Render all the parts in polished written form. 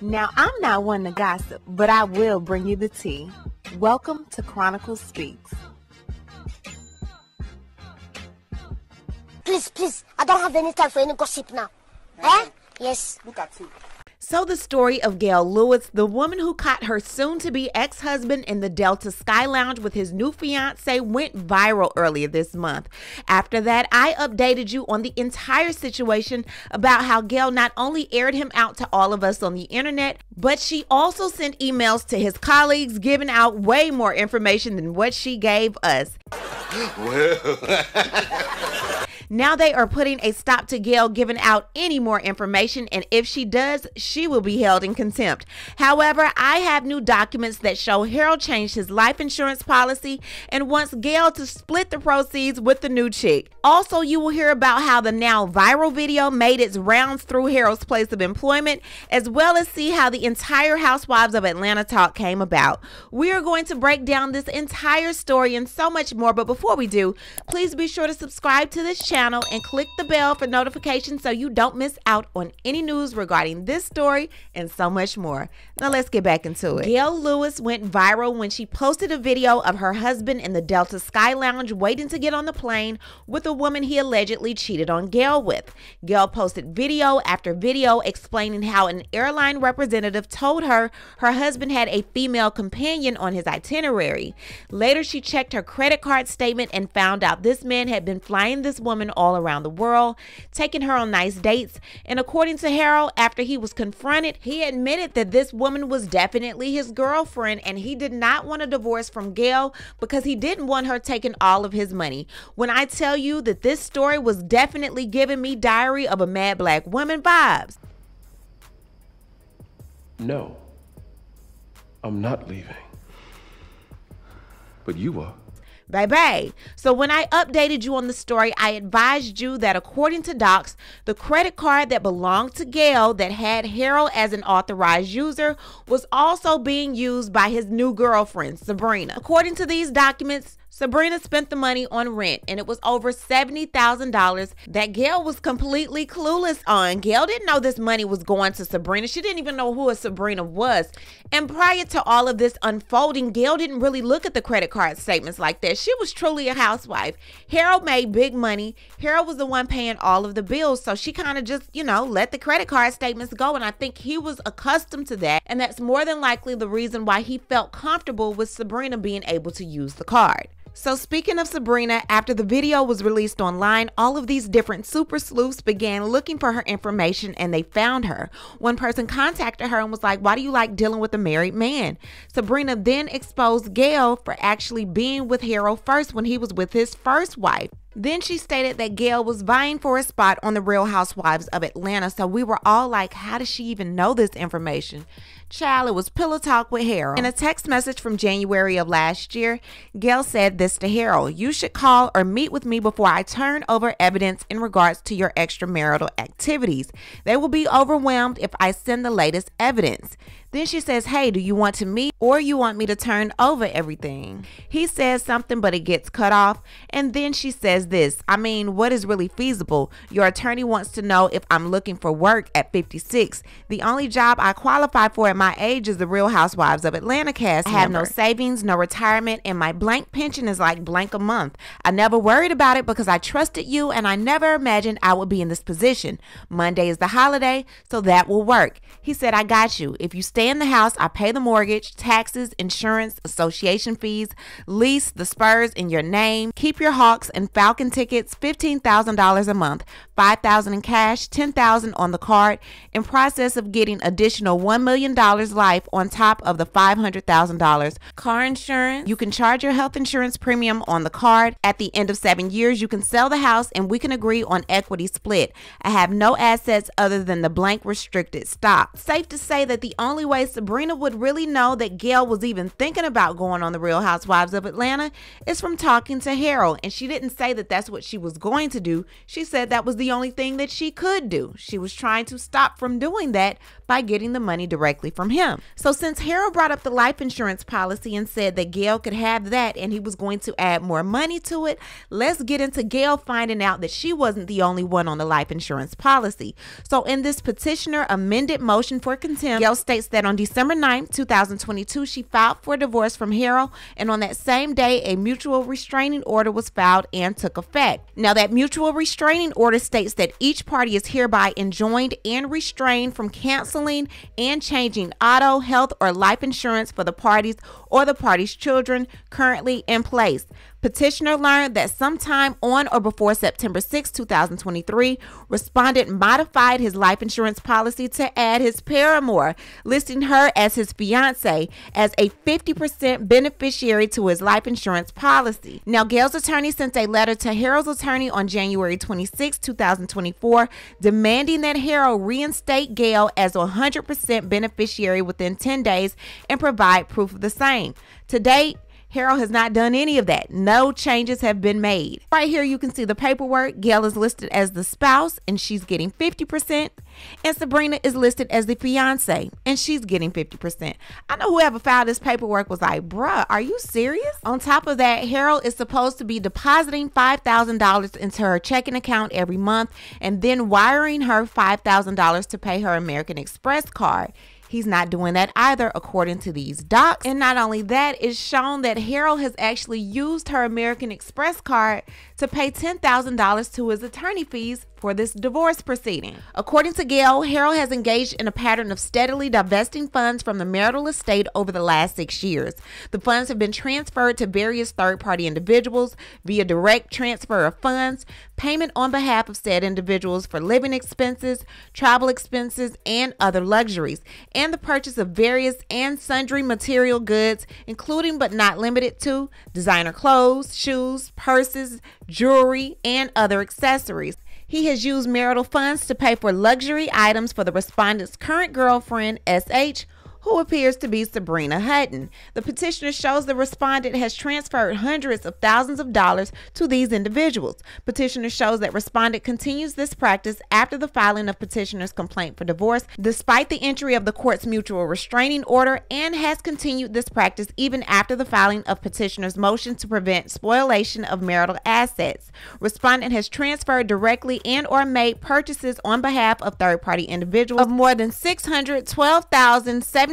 Now, I'm not one to gossip, but I will bring you the tea. Welcome to Chronicle Speaks. Please, I don't have any time for any gossip now. Eh? Yes. Look at you. So the story of Gail Lewis, the woman who caught her soon-to-be ex-husband in the Delta Sky Lounge with his new fiancé, went viral earlier this month. After that, I updated you on the entire situation about how Gail not only aired him out to all of us on the internet, but she also sent emails to his colleagues giving out way more information than what she gave us. Well... Now they are putting a stop to Gail giving out any more information, and if she does, she will be held in contempt. However, I have new documents that show Harold changed his life insurance policy and wants Gail to split the proceeds with the new chick. Also, you will hear about how the now viral video made its rounds through Harold's place of employment, as well as see how the entire Housewives of Atlanta talk came about. We are going to break down this entire story and so much more, but before we do, please be sure to subscribe to this channel and click the bell for notifications so you don't miss out on any news regarding this story and so much more. Now let's get back into it. Gail Lewis went viral when she posted a video of her husband in the Delta Sky Lounge waiting to get on the plane with a woman he allegedly cheated on Gail with. Gail posted video after video explaining how an airline representative told her her husband had a female companion on his itinerary. Later, she checked her credit card statement and found out this man had been flying this woman all around the world, taking her on nice dates. And according to Harold, after he was confronted, he admitted that this woman was definitely his girlfriend and he did not want a divorce from Gail because he didn't want her taking all of his money. When I tell you that this story was definitely giving me Diary of a Mad Black Woman vibes. No, I'm not leaving. But you are. Baby. So when I updated you on the story, I advised you that according to docs, the credit card that belonged to Gail that had Harold as an authorized user was also being used by his new girlfriend, Sabrina. According to these documents, Sabrina spent the money on rent, and it was over $70,000 that Gail was completely clueless on. Gail didn't know this money was going to Sabrina. She didn't even know who a Sabrina was. And prior to all of this unfolding, Gail didn't really look at the credit card statements like that. She was truly a housewife. Harold made big money. Harold was the one paying all of the bills, so she kind of just, let the credit card statements go, and I think he was accustomed to that, and that's more than likely the reason why he felt comfortable with Sabrina being able to use the card. So speaking of Sabrina, after the video was released online, all of these different super sleuths began looking for her information and they found her. One person contacted her and was like, "Why do you like dealing with a married man?" Sabrina then exposed Gail for actually being with Harold first when he was with his first wife. Then she stated that Gail was vying for a spot on the Real Housewives of Atlanta. So we were all like, how does she even know this information? Child, it was pillow talk with Harold. In a text message from January of last year, Gail said this to Harold: "You should call or meet with me before I turn over evidence in regards to your extramarital activities. They will be overwhelmed if I send the latest evidence." Then she says, "Hey, do you want to meet or you want me to turn over everything?" He says something, but it gets cut off. And then she says this: "I mean, what is really feasible? Your attorney wants to know if I'm looking for work at 56. The only job I qualify for at my age is the Real Housewives of Atlanta cast. I have no savings, no retirement, and my blank pension is like blank a month. I never worried about it because I trusted you and I never imagined I would be in this position. Monday is the holiday, so that will work." He said, "I got you. If you stay in the house, I pay the mortgage, taxes, insurance, association fees, lease the Spurs in your name, keep your Hawks and Falcon tickets, $15,000 a month, $5,000 in cash, $10,000 on the card, in process of getting additional $1 million life on top of the $500,000 car insurance. You can charge your health insurance premium on the card. At the end of 7 years, you can sell the house and we can agree on equity split. I have no assets other than the blank restricted stock." Safe to say that the only way Sabrina would really know that Gail was even thinking about going on the Real Housewives of Atlanta is from talking to Harold. And she didn't say that that's what she was going to do. She said that was the only thing that she could do. She was trying to stop from doing that by getting the money directly from from him. So since Harold brought up the life insurance policy and said that Gail could have that and he was going to add more money to it, let's get into Gail finding out that she wasn't the only one on the life insurance policy. So in this petitioner amended motion for contempt, Gail states that on December 9, 2022, she filed for divorce from Harold, and on that same day, a mutual restraining order was filed and took effect. Now, that mutual restraining order states that each party is hereby enjoined and restrained from canceling and changing auto, health, or life insurance for the parties or the parties' children currently in place. Petitioner learned that sometime on or before September 6, 2023, respondent modified his life insurance policy to add his paramour, listing her as his fiancé, as a 50% beneficiary to his life insurance policy. Now, Gail's attorney sent a letter to Harold's attorney on January 26, 2024, demanding that Harold reinstate Gail as a 100% beneficiary within 10 days and provide proof of the same. To date, Harold has not done any of that. No changes have been made. Right here, you can see the paperwork. Gail is listed as the spouse, and she's getting 50%. And Sabrina is listed as the fiance, and she's getting 50%. I know whoever filed this paperwork was like, bruh, are you serious? On top of that, Harold is supposed to be depositing $5,000 into her checking account every month and then wiring her $5,000 to pay her American Express card. He's not doing that either, according to these docs. And not only that, it's shown that Harold has actually used her American Express card to pay $10,000 to his attorney fees for this divorce proceeding. According to Gail, Harold has engaged in a pattern of steadily divesting funds from the marital estate over the last 6 years. The funds have been transferred to various third-party individuals via direct transfer of funds, payment on behalf of said individuals for living expenses, travel expenses, and other luxuries, and the purchase of various and sundry material goods, including but not limited to designer clothes, shoes, purses, jewelry, and other accessories. He has used marital funds to pay for luxury items for the respondent's current girlfriend, SH, who appears to be Sabrina Hutton. The petitioner shows the respondent has transferred hundreds of thousands of dollars to these individuals. Petitioner shows that respondent continues this practice after the filing of petitioner's complaint for divorce, despite the entry of the court's mutual restraining order, and has continued this practice even after the filing of petitioner's motion to prevent spoliation of marital assets. Respondent has transferred directly and or made purchases on behalf of third-party individuals of more than $612,077.16.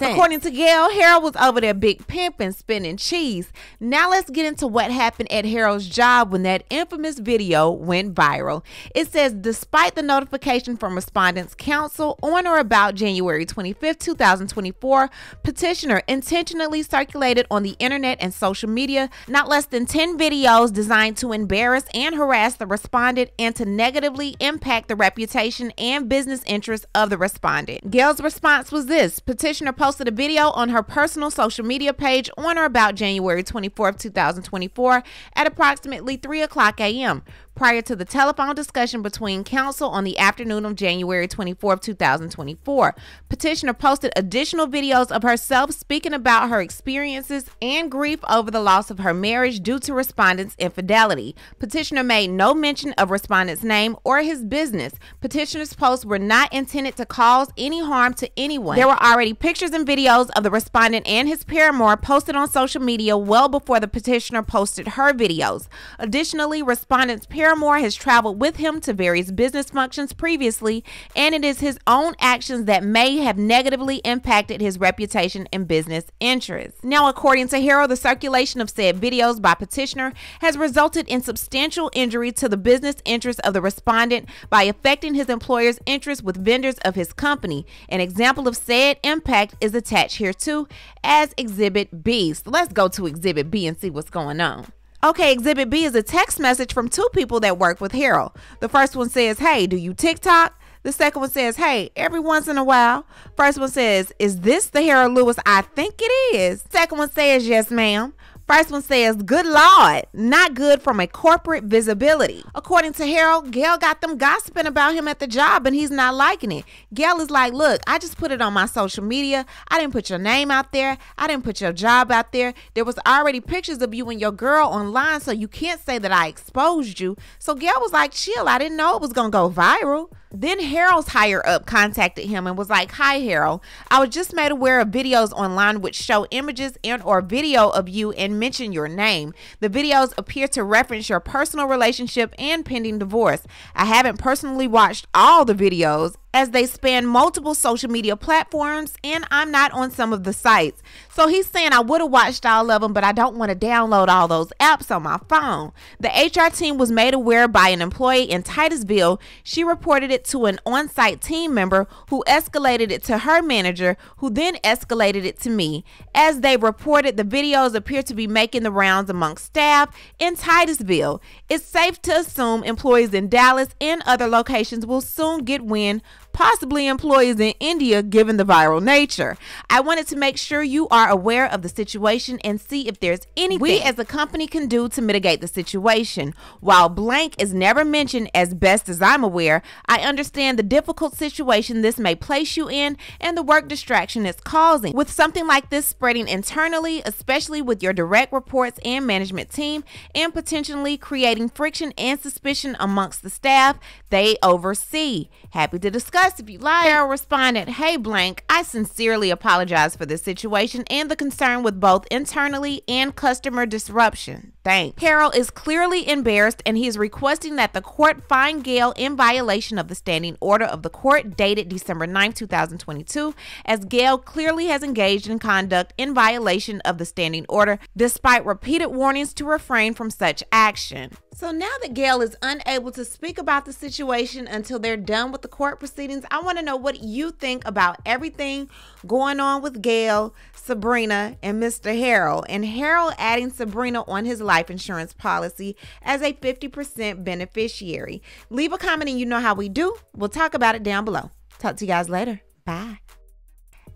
According to Gail, Harold was over there big pimping, spinning cheese. Now let's get into what happened at Harold's job when that infamous video went viral. It says, despite the notification from respondent's counsel on or about January 25, 2024, petitioner intentionally circulated on the internet and social media not less than 10 videos designed to embarrass and harass the respondent and to negatively impact the reputation and business interests of the respondent. Gail's response was this. Petitioner posted a video on her personal social media page on or about January 24th, 2024 at approximately 3:00 a.m. prior to the telephone discussion between counsel on the afternoon of January 24th, 2024. Petitioner posted additional videos of herself speaking about her experiences and grief over the loss of her marriage due to respondent's infidelity. Petitioner made no mention of respondent's name or his business. Petitioner's posts were not intended to cause any harm to anyone. There were already pictures and videos of the respondent and his paramour posted on social media well before the petitioner posted her videos. Additionally, respondent's paramour has traveled with him to various business functions previously, and it is his own actions that may have negatively impacted his reputation and business interests. Now, according to Harold, the circulation of said videos by petitioner has resulted in substantial injury to the business interests of the respondent by affecting his employer's interests with vendors of his company. An example of said impact is attached here too as Exhibit B. So let's go to Exhibit B and see what's going on. Okay, Exhibit B is a text message from two people that work with Harold. The first one says, hey, do you TikTok? The second one says, hey, every once in a while. First one says, is this the Harold Lewis I think it is? Second one says, yes, ma'am. First one says, good Lord, not good from a corporate visibility. According to Harold, Gail got them gossiping about him at the job and he's not liking it. Gail is like, look, I just put it on my social media. I didn't put your name out there. I didn't put your job out there. There was already pictures of you and your girl online, so you can't say that I exposed you. So Gail was like, chill, I didn't know it was going to go viral. Then Harold's higher up contacted him and was like, hi Harold, I was just made aware of videos online which show images and or video of you and mention your name. The videos appear to reference your personal relationship and pending divorce. I haven't personally watched all the videos as they span multiple social media platforms and I'm not on some of the sites. So he's saying I would have watched all of them, but I don't want to download all those apps on my phone. The HR team was made aware by an employee in Titusville. She reported it to an on-site team member who escalated it to her manager, who then escalated it to me. As they reported, the videos appear to be making the rounds amongst staff in Titusville. It's safe to assume employees in Dallas and other locations will soon get wind, possibly employees in India, given the viral nature. I wanted to make sure you are aware of the situation and see if there's anything we as a company can do to mitigate the situation. While blank is never mentioned, as best as I'm aware, I understand the difficult situation this may place you in and the work distraction it's causing. With something like this spreading internally, especially with your direct reports and management team, and potentially creating friction and suspicion amongst the staff they oversee. Happy to discuss if you like. Harold responded, hey blank, I sincerely apologize for this situation and the concern with both internally and customer disruption. Thanks. Harold is clearly embarrassed and he is requesting that the court find Gail in violation of the standing order of the court dated December 9, 2022, as Gail clearly has engaged in conduct in violation of the standing order despite repeated warnings to refrain from such action. So now that Gail is unable to speak about the situation until they're done with the court proceedings, I want to know what you think about everything going on with Gail, Sabrina, and Mr. Harold, and Harold adding Sabrina on his life insurance policy as a 50% beneficiary. Leave a comment and you know how we do. We'll talk about it down below. Talk to you guys later. Bye.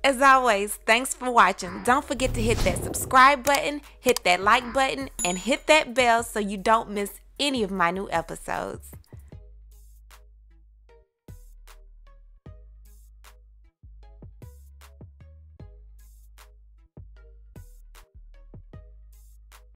As always, thanks for watching. Don't forget to hit that subscribe button, hit that like button, and hit that bell so you don't miss any of my new episodes.